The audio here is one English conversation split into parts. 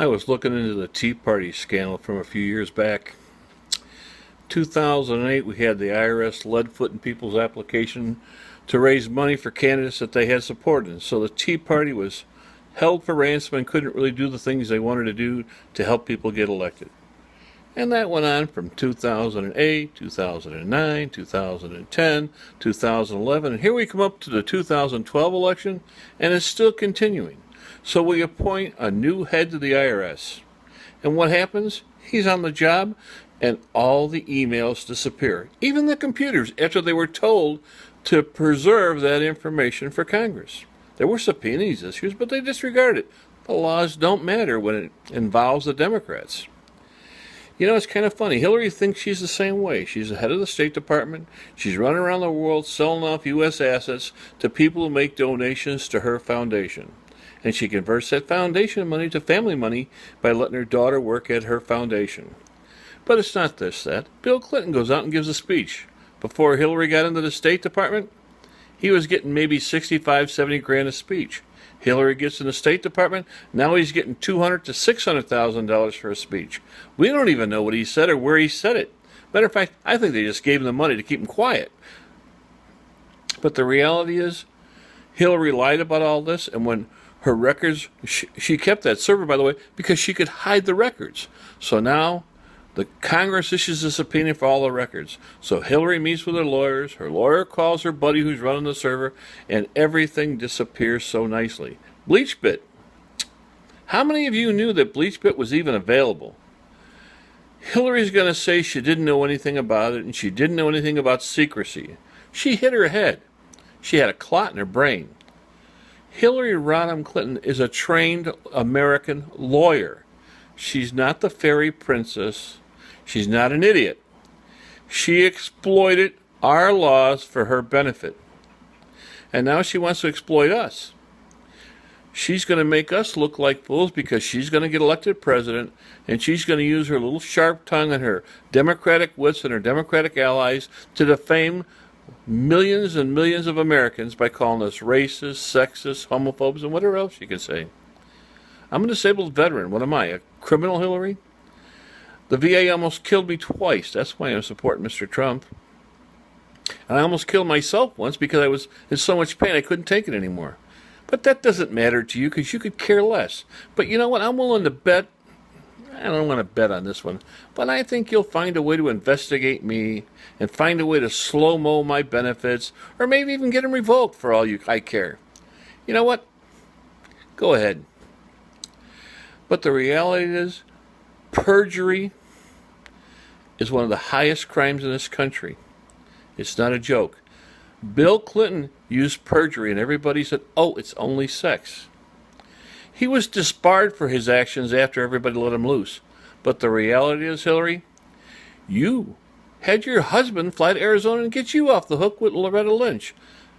I was looking into the Tea Party scandal from a few years back. 2008, we had the IRS lead foot in people's application to raise money for candidates that they had supported. So the Tea Party was held for ransom and couldn't really do the things they wanted to do to help people get elected. And that went on from 2008, 2009, 2010, 2011, and here we come up to the 2012 election, and it's still continuing. So we appoint a new head to the IRS. And what happens? He's on the job, and all the emails disappear. Even the computers, after they were told to preserve that information for Congress. There were subpoenas issues, but they disregarded it. The laws don't matter when it involves the Democrats. You know, it's kind of funny. Hillary thinks she's the same way. She's the head of the State Department. She's running around the world selling off U.S. assets to people who make donations to her foundation. And she converts that foundation money to family money by letting her daughter work at her foundation. But it's not that. Bill Clinton goes out and gives a speech. Before Hillary got into the State Department, he was getting maybe 65, 70 grand a speech. Hillary gets in the State Department, now he's getting $200,000 to $600,000 for a speech. We don't even know what he said or where he said it. Matter of fact, I think they just gave him the money to keep him quiet. But the reality is, Hillary lied about all this, and when her records, she kept that server, by the way, because she could hide the records. So now the Congress issues a subpoena for all the records. So Hillary meets with her lawyers, her lawyer calls her buddy who's running the server, and everything disappears so nicely. BleachBit. How many of you knew that BleachBit was even available? Hillary's going to say she didn't know anything about it, and she didn't know anything about secrecy. She hit her head. She had a clot in her brain. Hillary Rodham Clinton is a trained American lawyer. She's not the fairy princess. She's not an idiot. She exploited our laws for her benefit. And now she wants to exploit us. She's going to make us look like fools because she's going to get elected president, and she's going to use her little sharp tongue and her Democratic wits and her Democratic allies to defame millions and millions of Americans by calling us racist, sexist, homophobes, and whatever else you can say. I'm a disabled veteran. What am I, a criminal, Hillary? The VA almost killed me twice. That's why I'm supporting Mr. Trump. And I almost killed myself once because I was in so much pain I couldn't take it anymore. But that doesn't matter to you because you could care less. But you know what? I'm willing to bet. I don't want to bet on this one. But I think you'll find a way to investigate me and find a way to slow-mo my benefits or maybe even get them revoked for all I care. You know what? Go ahead. But the reality is, perjury is one of the highest crimes in this country. It's not a joke. Bill Clinton used perjury, and everybody said, oh, it's only sex. He was disbarred for his actions after everybody let him loose. But the reality is, Hillary, you had your husband fly to Arizona and get you off the hook with Loretta Lynch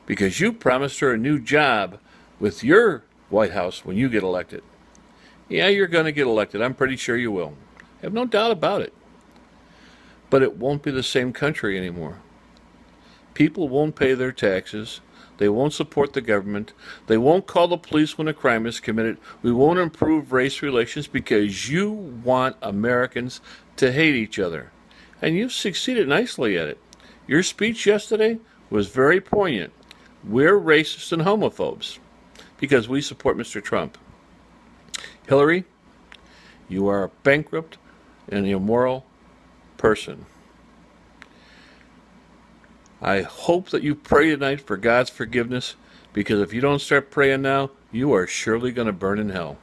because you promised her a new job with your White House when you get elected. Yeah, you're going to get elected. I'm pretty sure you will. I have no doubt about it. But it won't be the same country anymore. People won't pay their taxes. They won't support the government. They won't call the police when a crime is committed. We won't improve race relations because you want Americans to hate each other. And you've succeeded nicely at it. Your speech yesterday was very poignant. We're racists and homophobes because we support Mr. Trump. Hillary, you are a bankrupt and immoral person. I hope that you pray tonight for God's forgiveness, because if you don't start praying now, you are surely going to burn in hell.